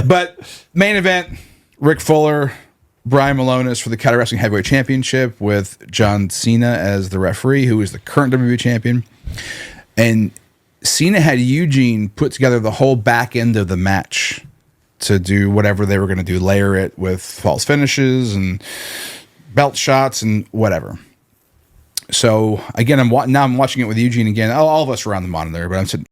But main event, Rick Fuller, Brian Malonis for the Cattle Wrestling Heavyweight Championship with John Cena as the referee, who is the current WWE champion. And Cena had Eugene put together the whole back end of the match to do whatever they were going to do, layer it with false finishes and belt shots and whatever. So again, I'm watching it with Eugene again. All of us are on the monitor, but I'm sitting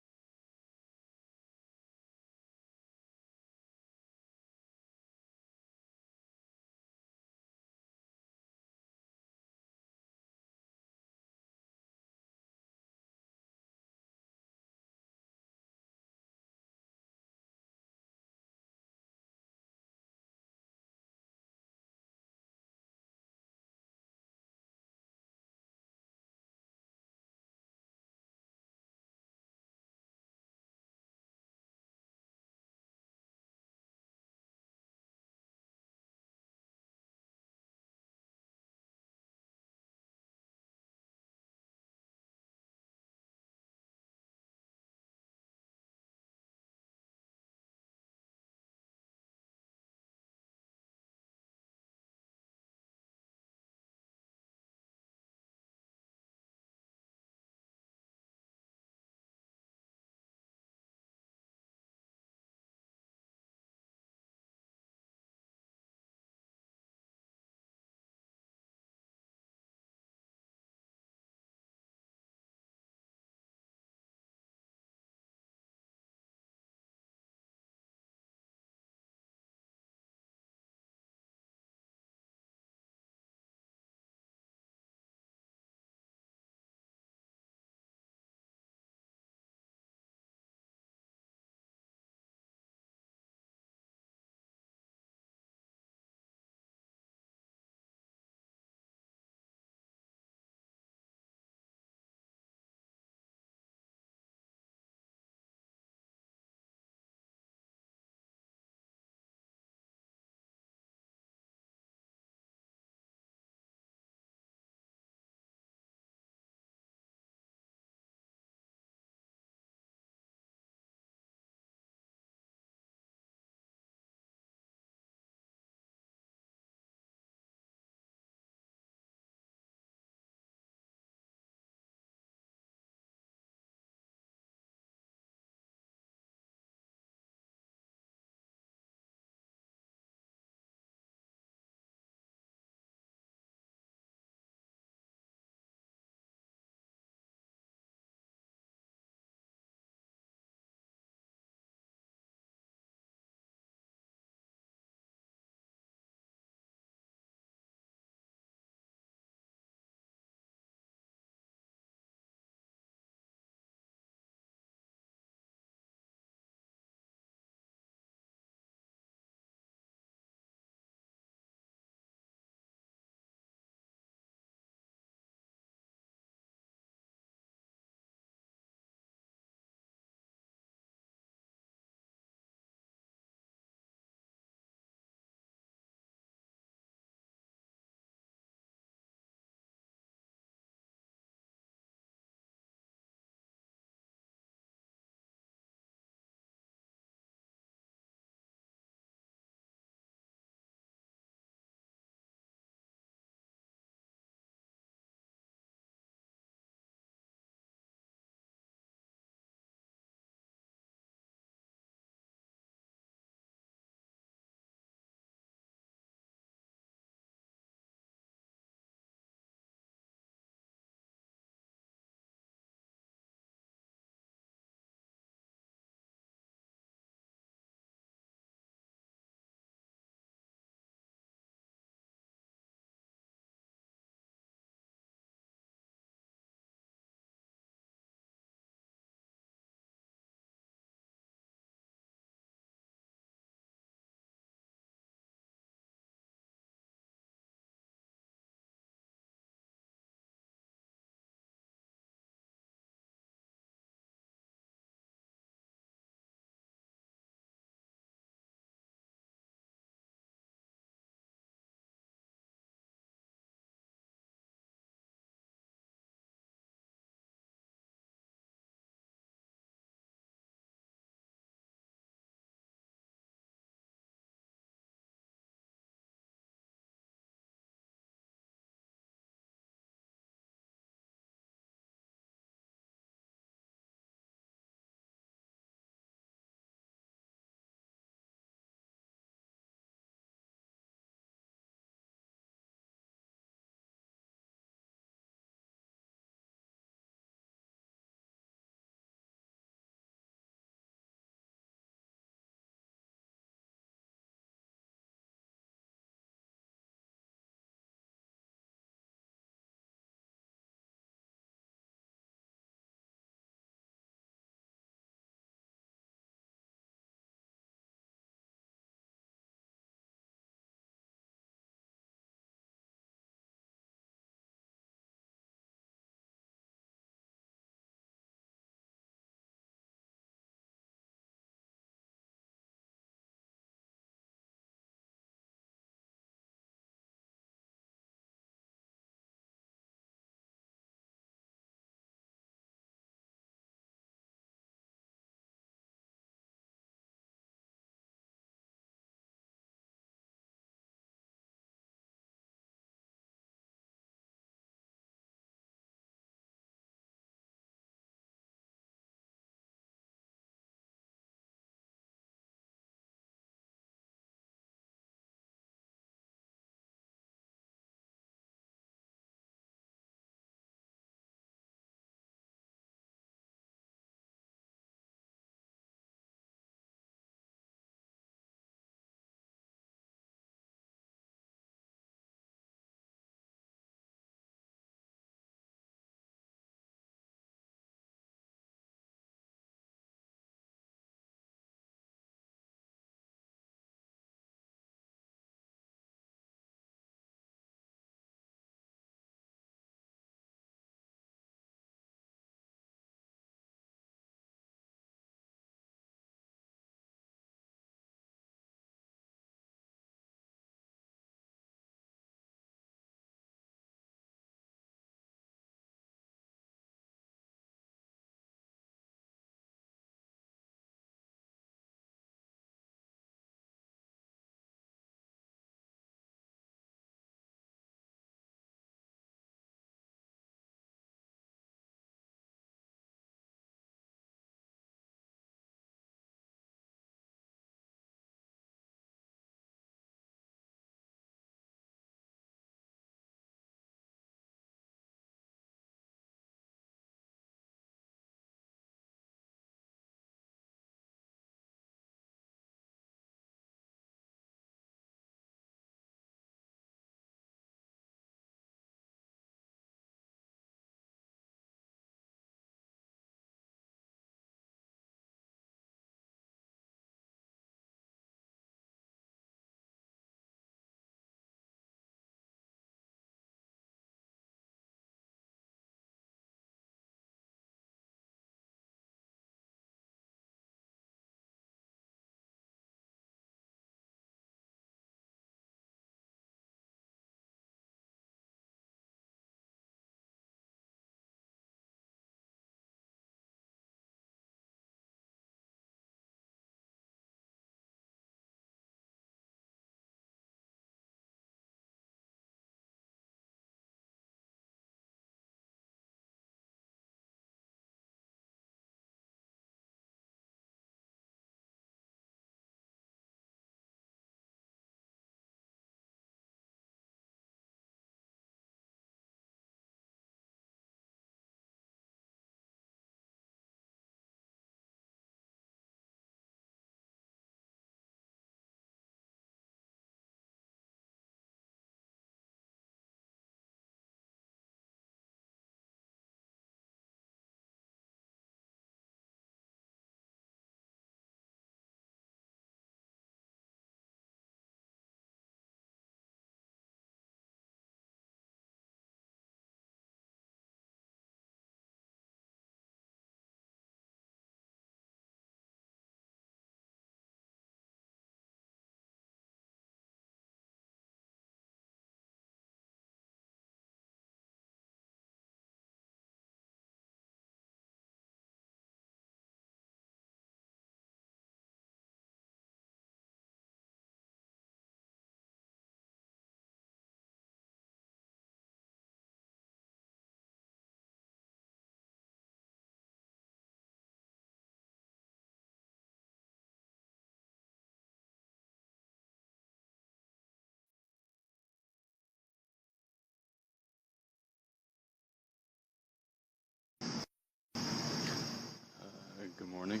Morning.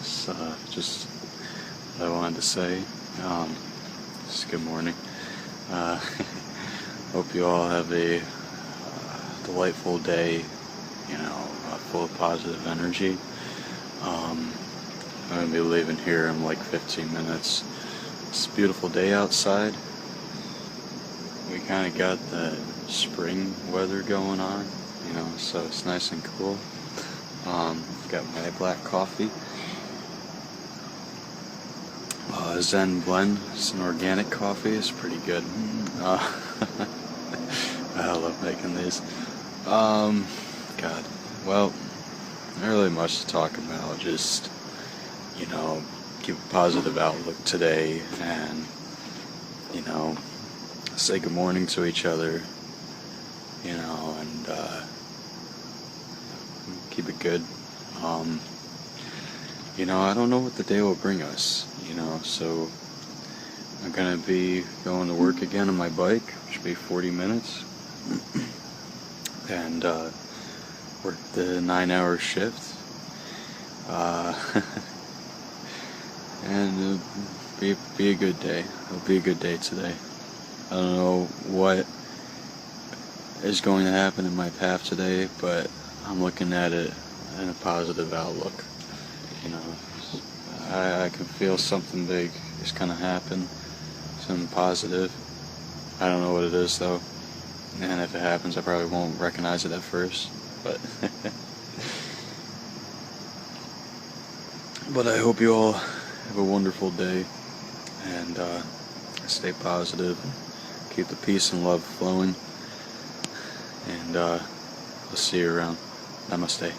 It's just what I wanted to say. Just good morning. Uh, hope you all have a delightful day, full of positive energy. I'm going to be leaving here in like 15 minutes. It's a beautiful day outside. We kind of got the spring weather going on, so it's nice and cool. Got my black coffee. Zen Blend. It's an organic coffee. It's pretty good. I love making these. God. Well, not really much to talk about. Just, keep a positive outlook today and, say good morning to each other, and keep it good. I don't know what the day will bring us, so I'm going to be going to work again on my bike, which will be 40 minutes, and work the 9-hour shift, and it'll be a good day. It'll be a good day today. I don't know what is going to happen in my path today, but I'm looking at it in a positive outlook. I can feel something big is going to happen, something positive. I don't know what it is though, and if it happens I probably won't recognize it at first, but but I hope you all have a wonderful day, and stay positive, keep the peace and love flowing, and I'll see you around. Namaste.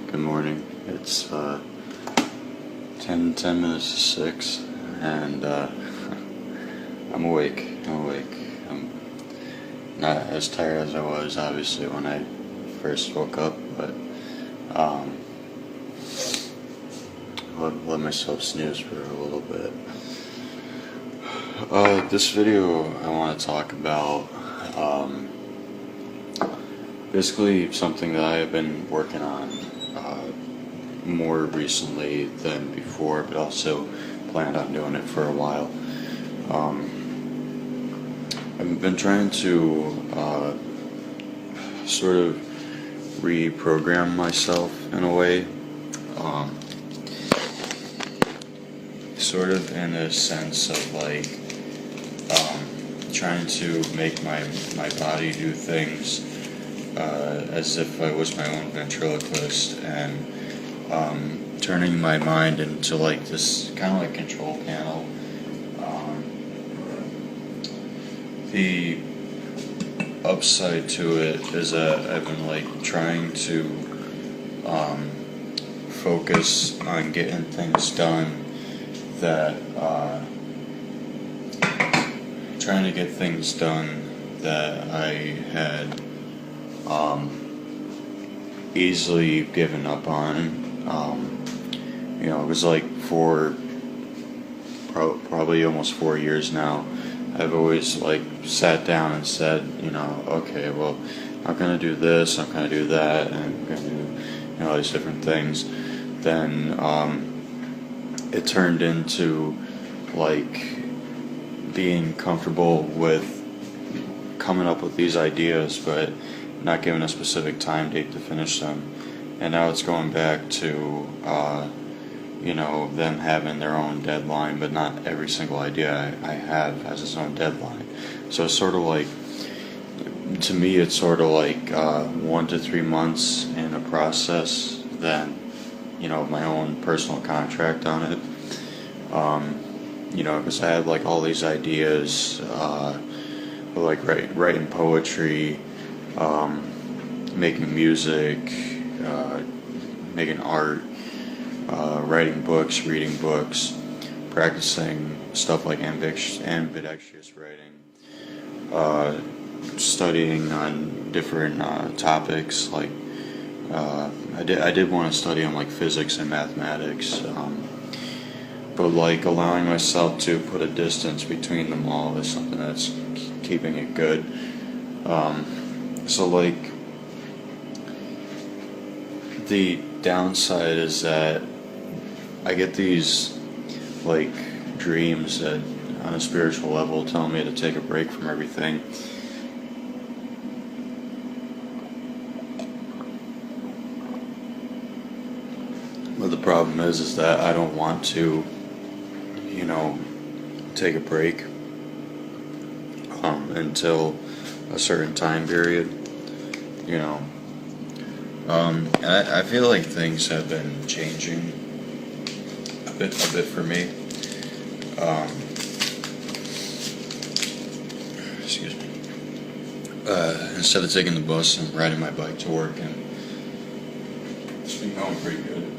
Good morning. It's 10 minutes to 6, and I'm awake. I'm not as tired as I was, obviously, when I first woke up, but let myself snooze for a little bit. This video, I want to talk about basically something that I have been working on more recently than before, but also planned on doing it for a while. I've been trying to sort of reprogram myself in a way, sort of in a sense of like trying to make my body do things as if I was my own ventriloquist, and turning my mind into like this kind of like control panel. The upside to it is that I've been like trying to focus on getting things done that trying to get things done that I had easily given up on. It was like for probably almost 4 years now, I've always like sat down and said, okay, well, I'm gonna do this, I'm gonna do that, and I'm gonna do all these different things. Then it turned into like being comfortable with coming up with these ideas, but not given a specific time date to finish them. And now it's going back to them having their own deadline, but not every single idea I have has its own deadline. So it's sort of like, to me, it's sort of like 1 to 3 months in a process, then my own personal contract on it. Because I had like all these ideas, like writing poetry, making music, making art, writing books, reading books, practicing stuff like ambidextrous writing, studying on different topics. Like I did want to study on like physics and mathematics, but like allowing myself to put a distance between them all is something that's keeping it good. So like the downside is that I get these like dreams that on a spiritual level, telling me to take a break from everything. But the problem is that I don't want to, take a break until a certain time period. I feel like things have been changing a bit for me. Excuse me. Instead of taking the bus and riding my bike to work, and it's been going pretty good.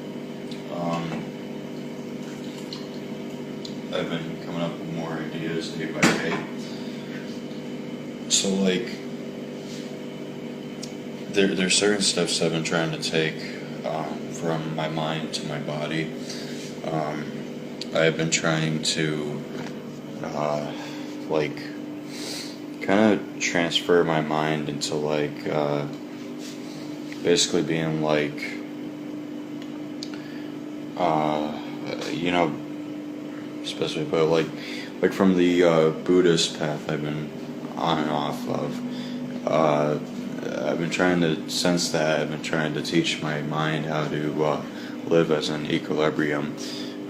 I've been coming up with more ideas day by day. So like, there's certain steps I've been trying to take from my mind to my body. I've been trying to kind of transfer my mind into basically being especially put like from the Buddhist path I've been on and off of. I've been trying to sense that. I've been trying to teach my mind how to live as an equilibrium.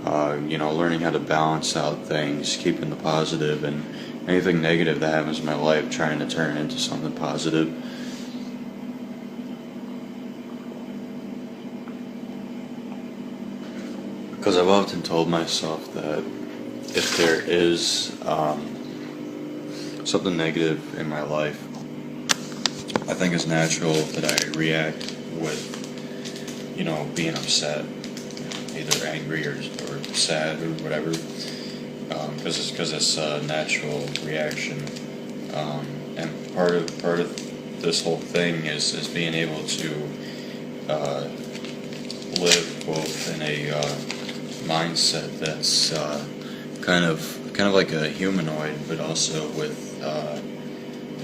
Learning how to balance out things, keeping the positive, and anything negative that happens in my life, trying to turn it into something positive. Because I've often told myself that if there is something negative in my life, I think it's natural that I react with, being upset, either angry or sad or whatever, because it's a natural reaction. And part of this whole thing is being able to live both in a mindset that's kind of like a humanoid, but also with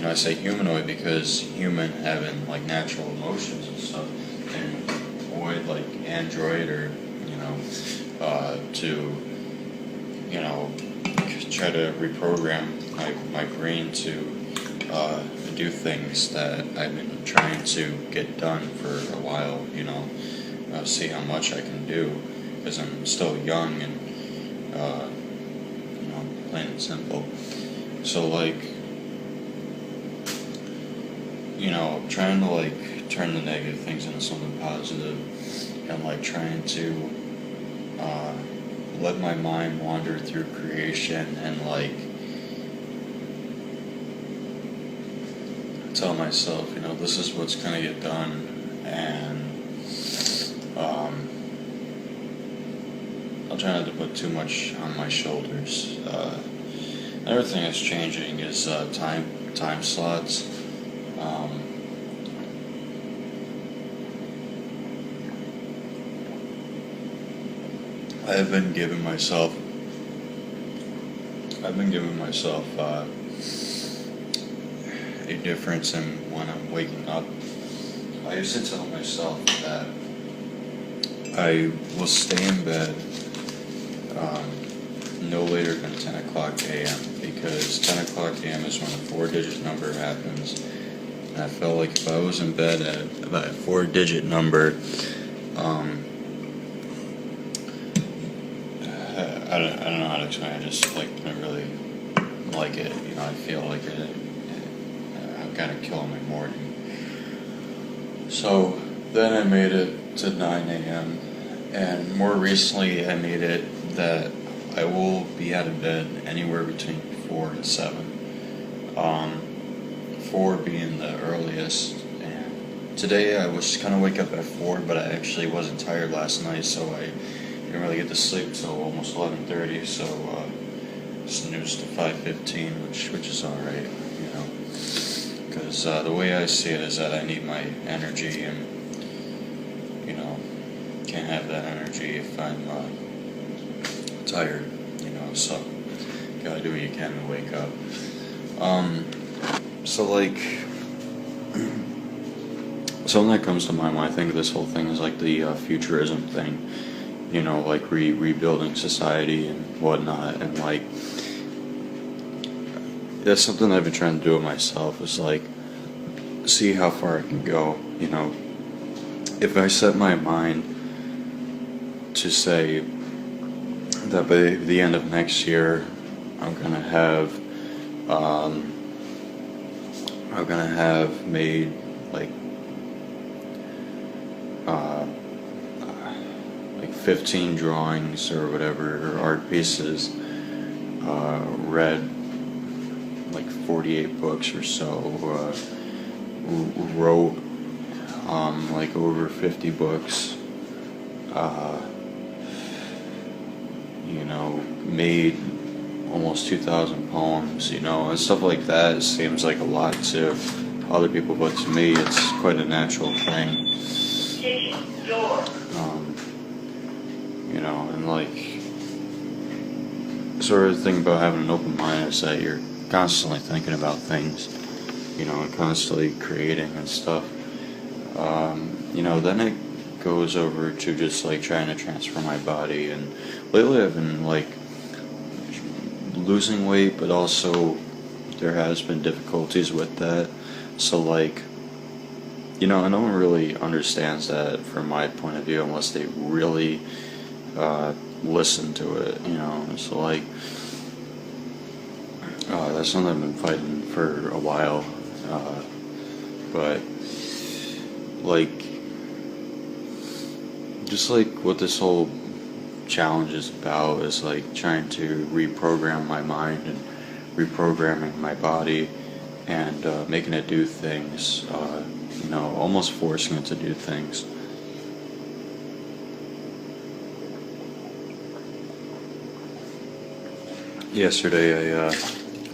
I say humanoid because human having like natural emotions and stuff, and void like android or to try to reprogram my brain to do things that I've been trying to get done for a while. See how much I can do, because I'm still young and plain and simple. So trying to turn the negative things into something positive, and trying to let my mind wander through creation and tell myself, this is what's gonna get done, and I'll try not to put too much on my shoulders. Another thing that's changing is time slots. I've been giving myself a difference in when I'm waking up. I used to tell myself that I will stay in bed no later than 10 o'clock a.m. because 10 o'clock a.m. is when a 4-digit number happens. And I felt like if I was in bed at about a 4-digit number, I don't know how to explain it. I just I really like it. I feel like I'm kind of killing my morning. So then I made it to 9 a.m. and more recently I made it that I will be out of bed anywhere between 4 and 7. 4 being the earliest. And today I was gonna wake up at 4, but I actually wasn't tired last night, so I didn't really get to sleep till almost 11:30. So snoozed to 5:15, which is all right, because the way I see it is that I need my energy, and can't have that energy if I'm tired, so gotta do what you can to wake up. Something that comes to mind when I think of this whole thing is the futurism thing, rebuilding society and whatnot, and that's something I've been trying to do with myself, is like see how far I can go. You know, if I set my mind to say that by the end of next year I'm gonna have um, made like uh, like 15 drawings or whatever, or art pieces, read like 48 books or so, wrote like over 50 books, uh, you know, made almost 2,000 poems, you know, and stuff like that. It seems like a lot to other people, but to me it's quite a natural thing. Um, you know, and like, sort of the thing about having an open mind is that you're constantly thinking about things, you know, and constantly creating and stuff. You know, then it goes over to just like trying to transfer my body, and lately I've been like losing weight, but also there has been difficulties with that. So like, you know, and no one really understands that from my point of view unless they really listen to it, you know. So like, that's something I've been fighting for a while, but like, just like what this whole challenge is about is like trying to reprogram my mind and reprogramming my body, and making it do things, you know, almost forcing it to do things. Yesterday I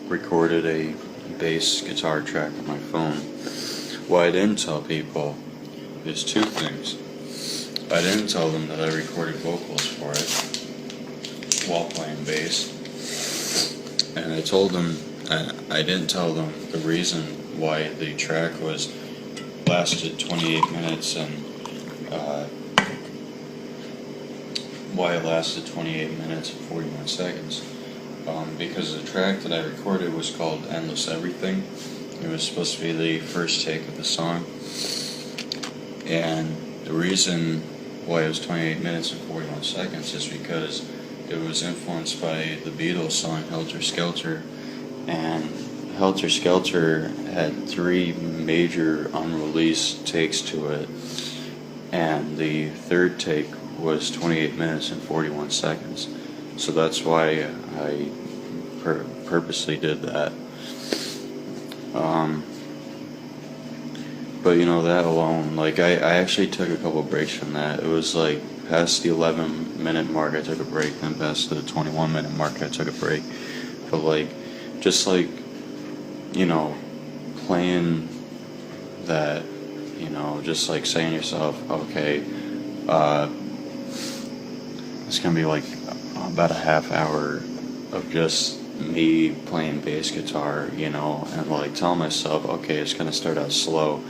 recorded a bass guitar track on my phone. What I didn't tell people is two things. I didn't tell them that I recorded vocals for it while playing bass. And I told them, I didn't tell them the reason why the track lasted 28 minutes and why it lasted 28 minutes and 41 seconds. Because the track that I recorded was called Endless Everything. It was supposed to be the first take of the song. And the reason why it was 28 minutes and 41 seconds is because it was influenced by the Beatles song Helter Skelter. And Helter Skelter had 3 major unreleased takes to it. And the third take was 28 minutes and 41 seconds. So that's why I purposely did that. But you know, that alone, like I actually took a couple breaks from that. It was like past the 11-minute mark I took a break, then past the 21-minute mark I took a break. But like, just like, you know, playing that, you know, just like saying to yourself, okay, it's gonna be like about a half hour of just me playing bass guitar, you know, and like telling myself, okay, it's gonna start out slow,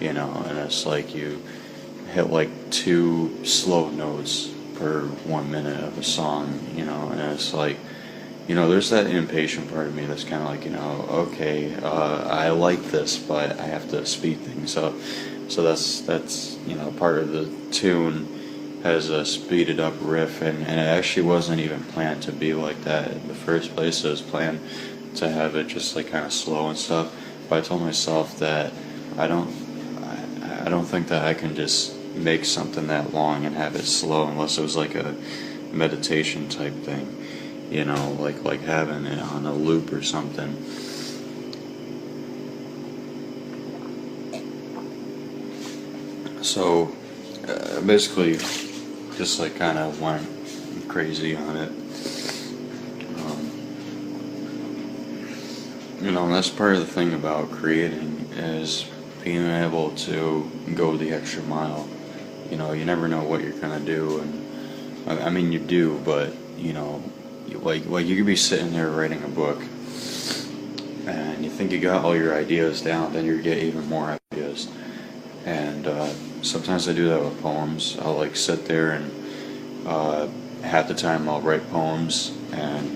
you know, and it's like you hit like 2 slow notes per 1 minute of a song, you know, and it's like, you know, there's that impatient part of me that's kind of like, you know, okay, I like this, but I have to speed things up. So that's you know, part of the tune has a speeded up riff, and it actually wasn't even planned to be like that in the first place. It was planned to have it just like kind of slow and stuff. But I told myself that I don't think that I can just make something that long and have it slow unless it was like a meditation type thing, you know, like having it on a loop or something. So basically just like kind of went crazy on it. You know, and that's part of the thing about creating, is being able to go the extra mile. You know, you never know what you're gonna do, and I mean you do, but you know, like you could be sitting there writing a book, and you think you got all your ideas down, then you get even more ideas. And sometimes I do that with poems. I'll like sit there and half the time I'll write poems, and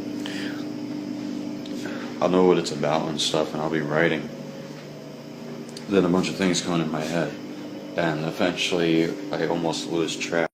I'll know what it's about and stuff, and I'll be writing. Then a bunch of things come in my head, and eventually I almost lose track.